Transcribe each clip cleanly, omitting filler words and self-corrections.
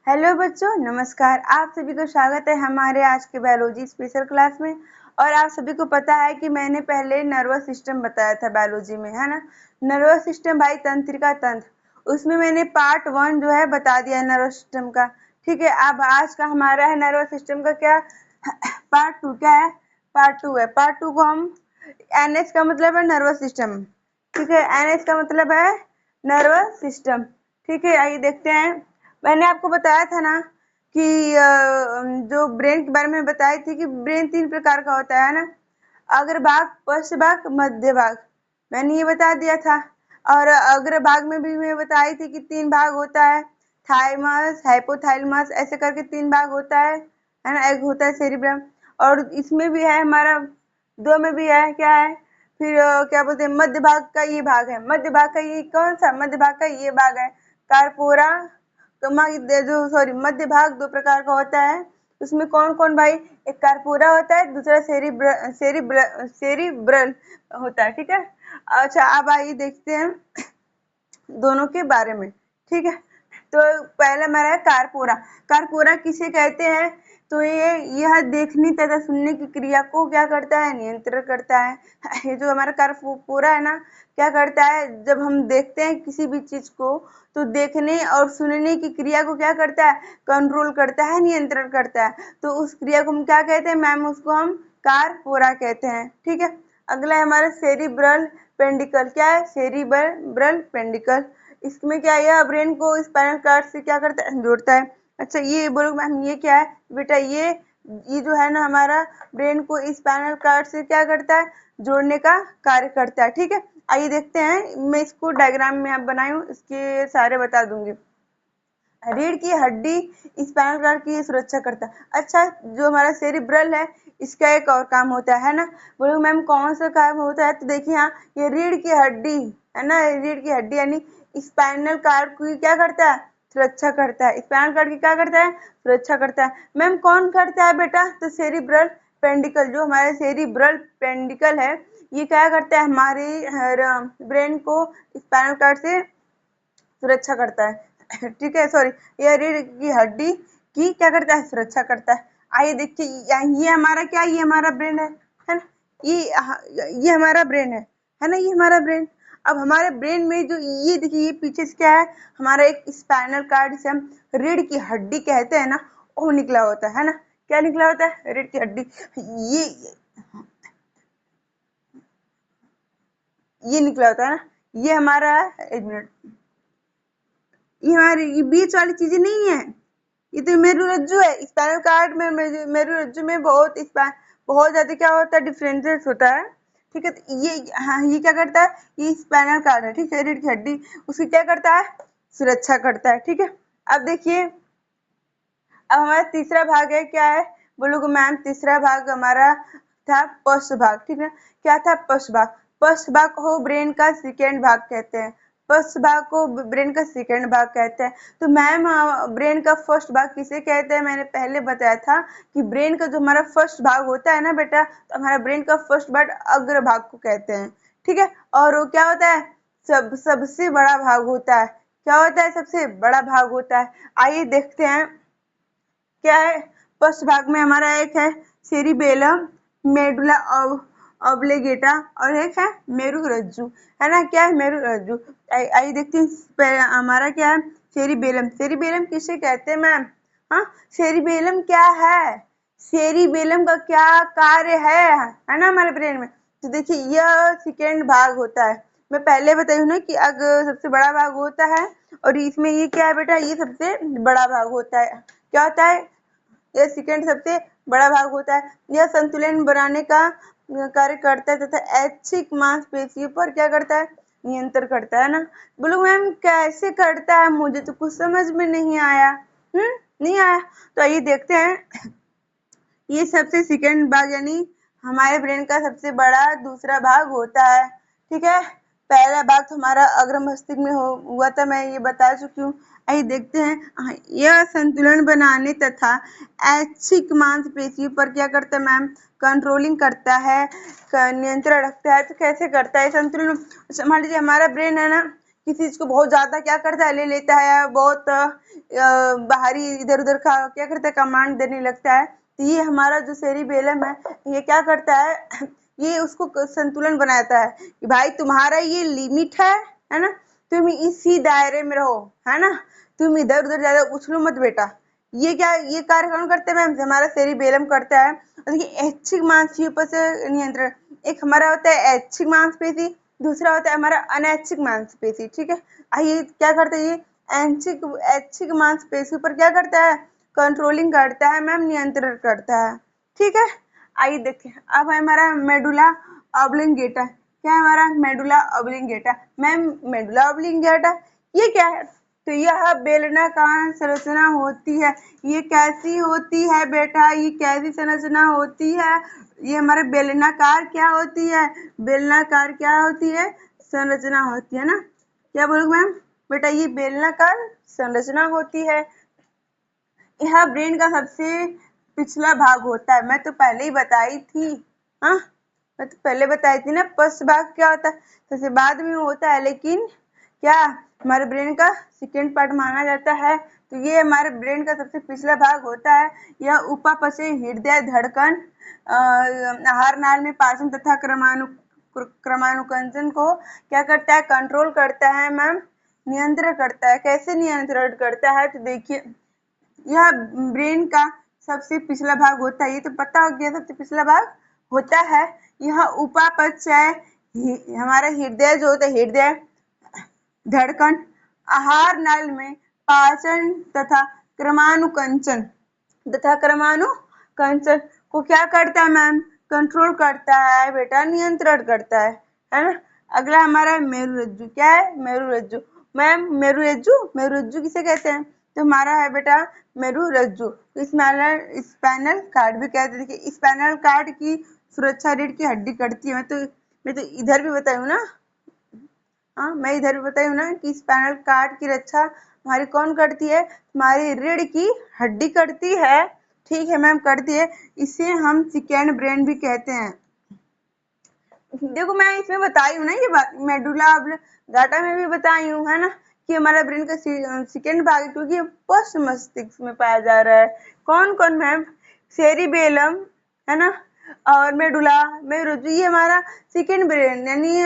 Hello बच्चों, नमस्कार। आप सभी को स्वागत है हमारे आज के बायोलॉजी स्पेशल क्लास में। और आप सभी को पता है कि मैंने पहले नर्वस सिस्टम बताया था बायोलॉजी में, है ना। नर्वस सिस्टम भाई तंत्रिका तंत्र, उसमें मैंने पार्ट 1 जो है बता दिया है नर्वस सिस्टम का। ठीक है, अब आज का हमारा है नर्वस सिस्टम का क्या पार्ट 2। क्या है? पार्ट 2 है। पार्ट 2 को हम NH का मतलब है नर्वस सिस्टम। ठीक है, NH का मतलब है नर्वस सिस्टम। ठीक है, आइए देखते हैं। मैंने आपको बताया था ना कि जो ब्रेन के बारे में बताई थी कि ब्रेन 3 प्रकार का होता है ना। अग्रभाग, पश्च भाग, मध्य भाग, मैंने ये बता दिया था। और अग्रभाग में भी मैं बताई थी कि 3 भाग होता है, थाइमस, हाइपोथैलेमस, ऐसे करके 3 भाग होता है ना। एक होता है सेरिब्रम, और इसमें भी है हमारा 2 में भी है। क्या है फिर क्या बोलते हैं, मध्य भाग का ये भाग है। मध्य भाग का ये कौन सा? मध्य भाग का ये भाग है कार्पोरा। जो सॉरी, मध्य भाग 2 प्रकार का होता है। उसमें कौन कौन भाई? एक कार्पोरा होता है, दूसरा सेरिब्रल होता है। ठीक है, अच्छा अब आइए देखते हैं दोनों के बारे में। ठीक है, तो पहला हमारा है कारपोरा। कारपोरा किसे कहते हैं? तो यह देखने तथा सुनने की क्रिया को क्या करता है? नियंत्रण करता है। ये जो हमारा कारपोरा है ना, क्या करता है? जब हम देखते हैं किसी भी चीज को, तो देखने और सुनने की क्रिया को क्या करता है? कंट्रोल करता है, नियंत्रण करता है। तो उस क्रिया को हम क्या कहते हैं मैम? उसको हम कारपोरा कहते हैं। ठीक है, अगला है हमारा सेरिब्रल पेंडिकल। क्या है? सेरिब्रल पेंडिकल। इसमें क्या है? यह ब्रेन को स्पाइनल कार्ड से क्या करता है? जोड़ता है। अच्छा ये बोलो मैम, ये क्या है बेटा? ये जो है ना हमारा ब्रेन को स्पाइनल कार्ड से क्या करता है? जोड़ने का कार्य करता है। ठीक है, आइए देखते हैं। मैं इसको डायग्राम में आप बनाई हूँ, इसके सारे बता दूंगी। रीढ़ की हड्डी स्पाइनल कार्ड की सुरक्षा करता है। अच्छा, जो हमारा सेरिब्रल है, इसका एक और काम होता है ना। बोलो मैम कौन सा काम होता है? तो देखिए यहाँ, ये रीढ़ की हड्डी है ना, रीढ़ की हड्डी यानी स्पाइनल कार्ड की क्या करता है? सुरक्षा करता है। स्पाइनल कार्ड की क्या करता है? सुरक्षा करता है। मैम कौन करता है बेटा? तो सेरिब्रल पेंडिकल, जो हमारे सेरिब्रल पेंडिकल है, ये क्या करता है? हमारे ब्रेन को स्पाइनल कार्ड से सुरक्षा करता है। ठीक है, सॉरी, यह रीढ़ की हड्डी की क्या करता है? सुरक्षा करता है। आइए देखिए, ये हमारा क्या? ये हमारा ब्रेन है ना। ये हमारा ब्रेन है ना, ये हमारा ब्रेन। अब हमारे ब्रेन में जो ये देखिए, ये पीछे से क्या है? हमारा एक स्पाइनल कार्ड, जिसे हम रीढ़ की हड्डी कहते हैं ना, वो निकला होता है ना। क्या निकला होता है? रीढ़ की हड्डी। ये ये निकला होता है ना। ये हमारा, एक मिनट, ये हमारी ये बीच वाली चीजें नहीं है, ये तो मेरुरज्जु है। स्पाइनल कार्ड में मेरुरज्जु में बहुत ज्यादा क्या होता है? डिफरेंसेस होता है। ठीक है, तो ये, हाँ, ये क्या करता है? ये स्पाइनल कार्ड है, ठीक है, रीढ़ की हड्डी, उसकी क्या करता है? सुरक्षा करता है। ठीक है, अब देखिए, अब हमारा तीसरा भाग है। क्या है बोलोगे मैम? तीसरा भाग हमारा था पश्च भाग। ठीक है, क्या था? पश्च भाग। पश्च भाग को ब्रेन का सेकेंड भाग कहते हैं। पश्च भाग को ब्रेन का सेकेंड भाग कहते हैं। तो मैम ब्रेन का फर्स्ट भाग किसे कहते हैं? मैंने पहले बताया था कि ब्रेन का जो हमारा फर्स्ट भाग होता है ना बेटा, तो हमारा ब्रेन का फर्स्ट भाग अग्र भाग को कहते हैं। ठीक है, और वो क्या होता है? सबसे बड़ा भाग होता है। क्या होता है? सबसे बड़ा भाग होता है। आइए देखते हैं क्या है। पश्च भाग में हमारा एक है सेरिबेलम, मेडुला ऑब्लिगेटा, और एक है मेरुरज्जु, है ना। क्या है? मेरुरज्जु। आइए देखते हैं हमारा क्या है। सेरिबेलम। सेरिबेलम किसे कहते हैं मैम? हाँ, सेरिबेलम क्या है? सेरिबेलम का क्या कार्य है ना हमारे ब्रेन में? तो देखिए, यह सेकेंड भाग होता है। मैं पहले बताई हूँ ना कि अगर सबसे बड़ा भाग होता है, और इसमें ये क्या है बेटा? ये सबसे बड़ा भाग होता है। क्या होता है? यह सेकंड सबसे बड़ा भाग होता है। यह संतुलन बनाने का कार्य करता है तथा ऐच्छिक मांसपेशियों पर क्या करता है? नियंत्रण करता है ना। बोलो मैम कैसे करता है? मुझे तो कुछ समझ में नहीं आया। नहीं आया? तो आइए देखते हैं। ये सबसे सेकंड भाग यानी हमारे ब्रेन का सबसे बड़ा दूसरा भाग होता है। ठीक है, पहला भाग तो हमारा अग्र मस्तिष्क में हुआ था, मैं ये बता चुकी हूँ। आइए देखते हैं। यह संतुलन बनाने तथा ऐच्छिक मांसपेशियों पर क्या करता है मैम? कंट्रोलिंग करता है, नियंत्रण रखता है। तो कैसे करता है संतुलन? मान लीजिए हमारा ब्रेन है ना, किसी चीज को बहुत ज्यादा क्या करता है, ले लेता है, बहुत बाहरी इधर उधर का क्या करता है, कमांड देने लगता है। तो ये हमारा जो सेरिबेलम है, ये क्या करता है, ये उसको संतुलन बनाता है कि भाई तुम्हारा ये लिमिट है ना, तुम इसी दायरे में रहो, है ना, तुम इधर उधर ज्यादा उछलो मत बेटा। ये कार्य कौन करते हैं मैम, हमारा सेरिबेलम करता है। और देखिए ऐच्छिक मांसपेशियों पर से नियंत्रण, एक हमारा होता है ऐच्छिक मांसपेशी, दूसरा होता है हमारा अनैच्छिक मांसपेशी, ठीक है। आइए क्या करते हैं, ये ऐच्छिक ऐच्छिक मांसपेशियों पर क्या करता है, कंट्रोलिंग करता है मैम, नियंत्रण करता है, ठीक है। आइए देखिए अब है हमारा मेडुला ऑब्लिंगेटा। क्या है हमारा मेडुला ऑब्लिंगेटा, मैम मेडुला ऑब्लिंगेटा ये क्या है, तो यह बेलनाकार संरचना होती है। ये कैसी होती है बेटा, ये कैसी संरचना होती है, ये हमारे बेलनाकार क्या होती है, बेलनाकार क्या होती है, संरचना होती है ना। क्या बोलूं मैम, बेटा ये बेलनाकार संरचना होती है। यह ब्रेन का सबसे पिछला भाग होता है, मैं तो पहले ही बताई थी। हाँ, मैं तो पहले बताई थी ना, पश्च भाग क्या होता है, सबसे बाद में होता है, लेकिन क्या हमारे ब्रेन का सेकेंड पार्ट माना जाता है। तो ये हमारे ब्रेन का सबसे पिछला भाग होता है। यह उपापचय, हृदय, धड़कन, आहार नाल में पाचन तथा क्रमानुकंचन को क्या करता है, कंट्रोल करता है मैम, नियंत्रण करता है। कैसे नियंत्रण करता है, तो देखिए यह ब्रेन का सबसे पिछला भाग होता है, ये तो पता हो गया सबसे पिछला भाग होता है। यह उपापचय, हमारा हृदय जो होता है, हृदय, धड़कन, आहार नल में पाचन तथा क्रमानुकंचन को क्या करता है मैम, कंट्रोल करता है बेटा, नियंत्रण करता है ना। अगला हमारा मेरुरज्जु, क्या है मेरुरज्जु, मैम मेरुरज्जु किसे कहते हैं, तो हमारा है बेटा मेरुरज्जु, स्पाइनल कार्ड भी कहते हैं। देखिए स्पाइनल कार्ड की सुरक्षा रीढ़ की हड्डी करती है। मैं तो इधर भी बताई हूँ ना, हाँ मैं इधर भी बताई हूँ ना कि स्पाइनल कार्ड की रक्षा हमारी कौन करती है, हमारी रीढ़ की हड्डी करती है, ठीक है मैम करती है। इसे हम सेकेंड ब्रेन भी कहते हैं। देखो मैं इसमें बताई हूँ ना ये बात, मेडुला ऑब्लिंगेटा में भी बताई हूँ, है ना, कि हमारा ब्रेन का सेकेंड भाग है, क्योंकि पश्च मस्तिष्क में पाया जा रहा है। कौन कौन मैम, सेरिबेलम, है ना, और मेडुला, मेरुरज्जु, ये हमारा सेकेंड ब्रेन, यानी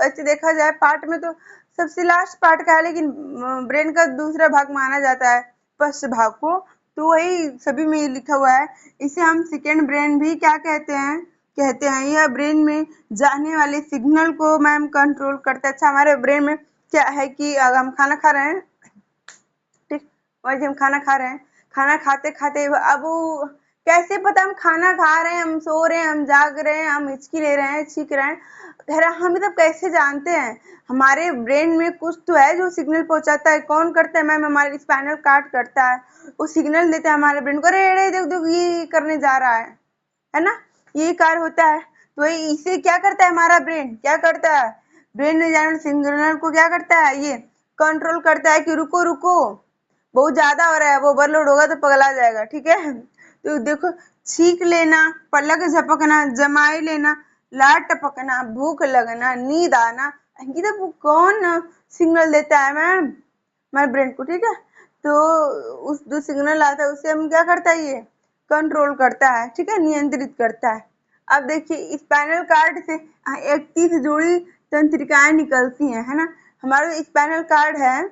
ऐसे देखा जाए पार्ट में तो सबसे लास्ट पार्ट का है, लेकिन ब्रेन का दूसरा भाग माना जाता है पश्च भाग को, तो वही सभी में लिखा हुआ है। इसे हम सेकेंड ब्रेन भी क्या कहते हैं। यह ब्रेन में जाने वाले सिग्नल को मैम कंट्रोल करता है। अच्छा हमारे ब्रेन में क्या है कि अगर हम खाना खा रहे हैं, ठीक, और जब हम खाना खा रहे हैं, खाना खाते खाते अब कैसे पता हम खाना खा रहे हैं, हम सो रहे हैं, हम जाग रहे हैं, हम हिचकी ले रहे हैं, छींक रहे हैं, कह रहे हैं, हम तब कैसे जानते हैं, हमारे ब्रेन में कुछ तो है जो सिग्नल पहुंचाता है। कौन करता है मैम, हमारे स्पाइनल कार्ड करता है, वो सिग्नल देता है हमारे ब्रेन को, अरे देख देख ये करने जा रहा है ना, ये कार्य होता है। तो इसे क्या करता है हमारा ब्रेन, क्या करता है, ब्रेन में जाने सिग्नल को क्या करता है, ये कंट्रोल करता है कि रुको रुको, बहुत ज्यादा हो रहा है, वो ओवरलोड होगा तो पगला जाएगा, ठीक है। तो देखो छींक लेना, पलक झपकना, जमाई लेना, लार टपकना, भूख लगना, नींद आना, ये तो कौन सिग्नल देता है मैम, हमारे ब्रेन को, ठीक है। तो उस जो सिग्नल आता है उससे हम क्या करता है, ये कंट्रोल करता है, ठीक है, नियंत्रित करता है। अब देखिए स्पाइनल कार्ड से 31 जोड़ी तंत्रिकाएं निकलती हैं, है ना। हमारा जो स्पाइनल कार्ड है,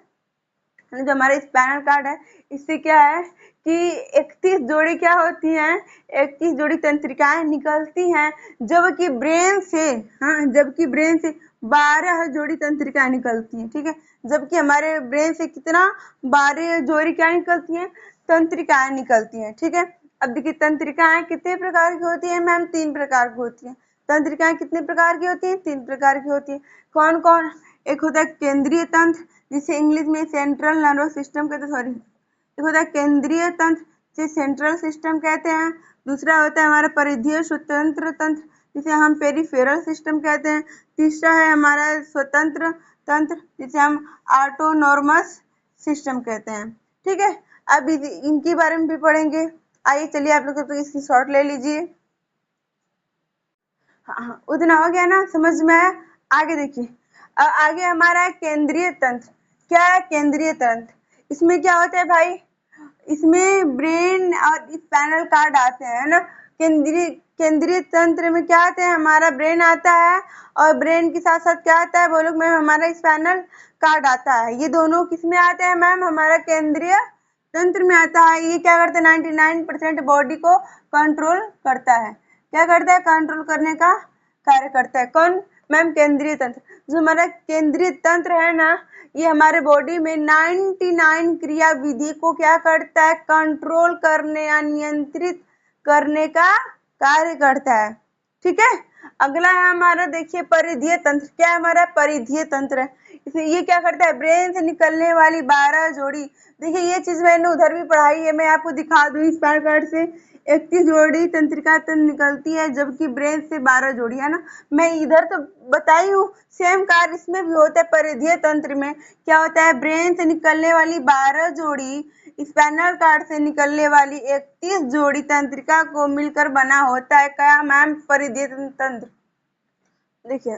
जो हमारा स्पाइनल कार्ड है, इससे क्या है कि 31 जोड़ी क्या होती हैं, 31 जोड़ी तंत्रिकाएं निकलती हैं, जबकि ब्रेन से, हाँ जबकि ब्रेन से 12 जोड़ी तंत्रिकाएं निकलती हैं, ठीक है। जबकि हमारे ब्रेन से कितना, 12 जोड़ी क्या निकलती हैं, तंत्रिकाएं निकलती हैं, ठीक है। अब देखिए तंत्रिकाएं कितने प्रकार की होती है मैम, 3 प्रकार की होती है। तंत्रिकाएं कितने प्रकार की होती है, 3 प्रकार की होती है। कौन कौन, एक होता है केंद्रीय तंत्र, जिसे इंग्लिश में सेंट्रल नर्वस सिस्टम कहते हैं, सॉरी, एक होता है केंद्रीय तंत्र, जिसे सेंट्रल सिस्टम कहते हैं। दूसरा होता है हमारा परिधीय स्वतंत्र तंत्र, जिसे हम पेरिफेरल सिस्टम कहते हैं। तीसरा है हमारा स्वतंत्र तंत्र, जिसे हम ऑटोनॉर्मस सिस्टम कहते हैं, ठीक है। अब इनके बारे में भी पढ़ेंगे। आइए चलिए आप लोग तो इसकी शॉर्ट ले लीजिए। हाँ, उतना हो गया ना, समझ में आया। आगे देखिए, अब आगे हमारा है केंद्रीय तंत्र। क्या है केंद्रीय तंत्र? इसमें क्या होता है भाई, इसमें ब्रेन और स्पाइनल कार्ड आते हैं, है ना। केंद्रीय तंत्र में क्या आता है, हमारा ब्रेन आता है, और ब्रेन के साथ साथ क्या आता है बोलो मैम, हमारा स्पाइनल कार्ड आता है। ये दोनों किस में आते हैं मैम, हमारा केंद्रीय तंत्र में आता है। ये क्या करता है, 99% बॉडी को कंट्रोल करता है। क्या करता है, कंट्रोल करने का कार्य करता है। कौन मैम, केंद्रीय तंत्र। जो हमारा केंद्रीय तंत्र है ना, ये हमारे बॉडी में 99 क्रिया विधि को क्या करता है, कंट्रोल करने या नियंत्रित करने का कार्य करता है। ठीक है। अगला है हमारा, देखिए परिधीय तंत्र। क्या है हमारा परिधीय तंत्र? इसमें ये क्या करता है, ब्रेन से निकलने वाली 12 जोड़ी। देखिए ये चीज मैंने उधर भी पढ़ाई है, मैं आपको दिखा दूं। स्पाइनल कार्ड से 31 जोड़ी तंत्रिका तंत्र निकलती है, जबकि ब्रेन से 12 जोड़ी, है ना। मैं इधर तो बताई हूँ, सेम कार्य इसमें भी होता है। परिधीय तंत्र में क्या होता है, ब्रेन से निकलने वाली 12 जोड़ी स्पाइनल कार्ड से निकलने वाली 31 जोड़ी तंत्रिका को मिलकर बना होता है। क्या मैम, परिधीय तंत्र। देखिए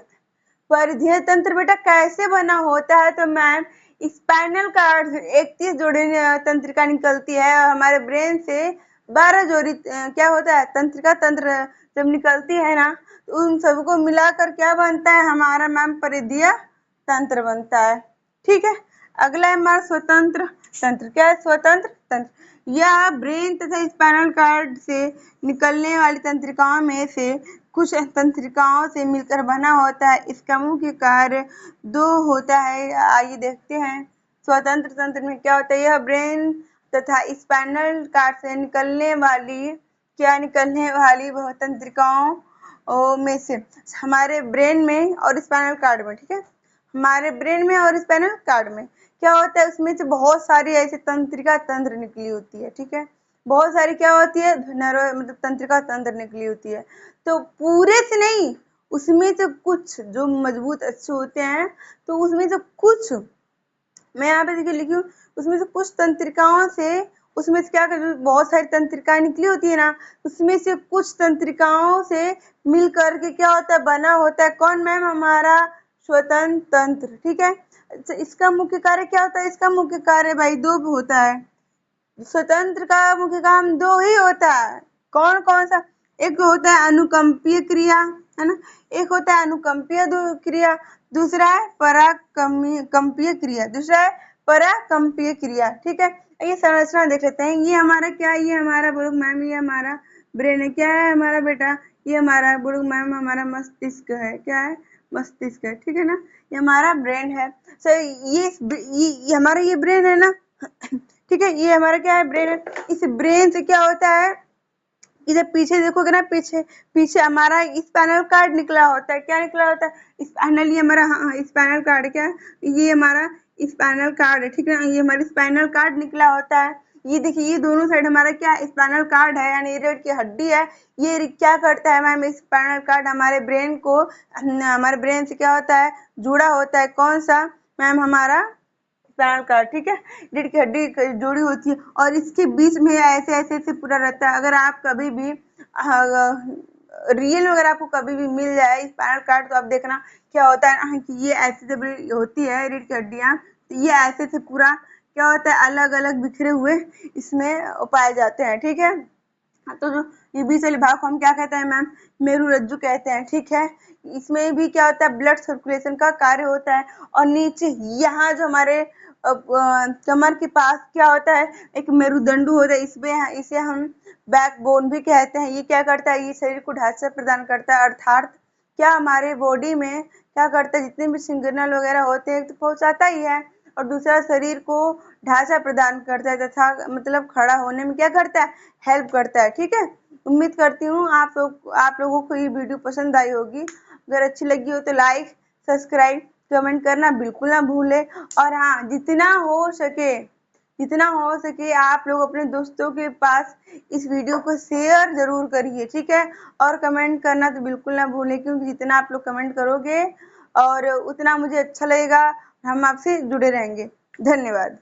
परिधीय तंत्र बेटा कैसे बना होता है, तो मैम स्पाइनल कार्ड से 31 जोड़ी तंत्रिका निकलती है, और हमारे ब्रेन से 12 जोड़ी क्या होता है, तंत्रिका तंत्र जब निकलती है ना, तो उन सबको मिलाकर क्या बनता है, हमारा मैम परिधीय तंत्र बनता है। ठीक है। अगला है हमारा स्वतंत्र तंत्र। क्या है स्वतंत्र तंत्र? यह ब्रेन तथा स्पाइनल कार्ड से निकलने वाली तंत्रिकाओं में से कुछ तंत्रिकाओं से मिलकर बना होता है। इसका मुख्य कार्य 2 होता है। आइए देखते हैं। स्वतंत्र तंत्र में क्या होता है, यह ब्रेन तथा स्पाइनल कार्ड से निकलने वाली वह तंत्रिकाओं में से हमारे ब्रेन में और स्पाइनल कार्ड में, ठीक है, हमारे ब्रेन में और स्पाइनल कार्ड में क्या होता है, उसमें से बहुत सारी ऐसी तंत्रिका तंत्र निकली होती है। ठीक है, बहुत सारी क्या होती है, मतलब तंत्रिका तंत्र निकली होती है। तो पूरे से नहीं, उसमें से कुछ जो मजबूत अच्छे होते हैं, तो उसमें से कुछ मैं यहाँ पे देखिए लिखी हूँ, उसमें से कुछ तंत्रिकाओं से, उसमें से क्या कर, बहुत सारी तंत्रिकाएं निकली होती है ना, उसमें से कुछ तंत्रिकाओं से मिल करके क्या होता है, बना होता है। कौन मैम, हमारा स्वतंत्र तंत्र। ठीक है। अच्छा, इसका मुख्य कार्य क्या होता है? इसका मुख्य कार्य भाई 2 होता है। स्वतंत्र का मुख्य काम 2 ही होता है। कौन कौन सा? एक होता है अनुकंपीय क्रिया, है ना, एक होता है अनुकंपीय क्रिया, दूसरा है पराकंपीय क्रिया, दूसरा है पराकंपीय क्रिया। ठीक है। ये संरचना देख लेते हैं। ये हमारा क्या है, ये हमारा बोलो मैम, ये हमारा ब्रेन है। क्या है हमारा बेटा, ये हमारा बोलो मैम, हमारा मस्तिष्क है। क्या है, मस्तिष्क है। ठीक है ना, ये हमारा ब्रेन है। सो ये हमारा ये ब्रेन है ना। ठीक है, ये हमारा क्या है, ब्रेन है। इस ब्रेन से क्या होता है, इधर पीछे देखोगे ना, पीछे पीछे हमारा स्पाइनल कार्ड निकला होता है। क्या निकला होता है, स्पाइनल, ये हमारा स्पाइनल कार्ड। क्या है, ये हमारा स्पाइनल कार्ड है। ठीक है ना, ये हमारा स्पाइनल कार्ड निकला होता है। ये देखिए, ये दोनों साइड हमारा क्या स्पाइनल कार्ड है, यानी रीढ़ की हड्डी है। ये क्या करता है मैम, स्पाइनल कार्ड हमारे ब्रेन को, हमारे ब्रेन से क्या होता है, जुड़ा होता है। कौन सा मैम, हमारा स्पाइनल कार्ड। ठीक है, रीढ़ की हड्डी जुड़ी होती है, और इसके बीच में ऐसे ऐसे ऐसे पूरा रहता है। अगर आप कभी भी रियल में अगर आपको कभी भी मिल जाए स्पाइनल कार्ड, तो आप देखना क्या होता है कि ये ऐसे से होती है रीढ़ की हड्डियां, तो ये ऐसे से पूरा क्या होता है, अलग अलग बिखरे हुए इसमें पाए जाते हैं। ठीक है। तो जो ये बीच वाले भाग को हम क्या कहते हैं मैम, मेरुरज्जु कहते हैं। ठीक है। इसमें भी क्या होता है, ब्लड सर्कुलेशन का कार्य होता है। और नीचे यहाँ जो हमारे कमर के पास क्या होता है, एक मेरुदंड होता है। इसमें इसे हम बैकबोन भी कहते हैं। ये क्या करता है, ये शरीर को ढांचा प्रदान करता है, अर्थात क्या हमारे बॉडी में क्या करता है, जितने भी सिग्नल वगैरह होते हैं तो पहुंचाता ही है, और दूसरा शरीर को ढांचा प्रदान करता है, तथा मतलब खड़ा होने में क्या करता है, हेल्प करता है। ठीक है। उम्मीद करती हूँ आप लोगों को ये वीडियो पसंद आई होगी। अगर अच्छी लगी हो तो लाइक, सब्सक्राइब, कमेंट करना बिल्कुल ना भूले। और हाँ, जितना हो सके आप लोग अपने दोस्तों के पास इस वीडियो को शेयर जरूर करिए। ठीक है। और कमेंट करना तो बिल्कुल ना भूलें, क्योंकि जितना आप लोग कमेंट करोगे और उतना मुझे अच्छा लगेगा, हम आपसे जुड़े रहेंगे। धन्यवाद।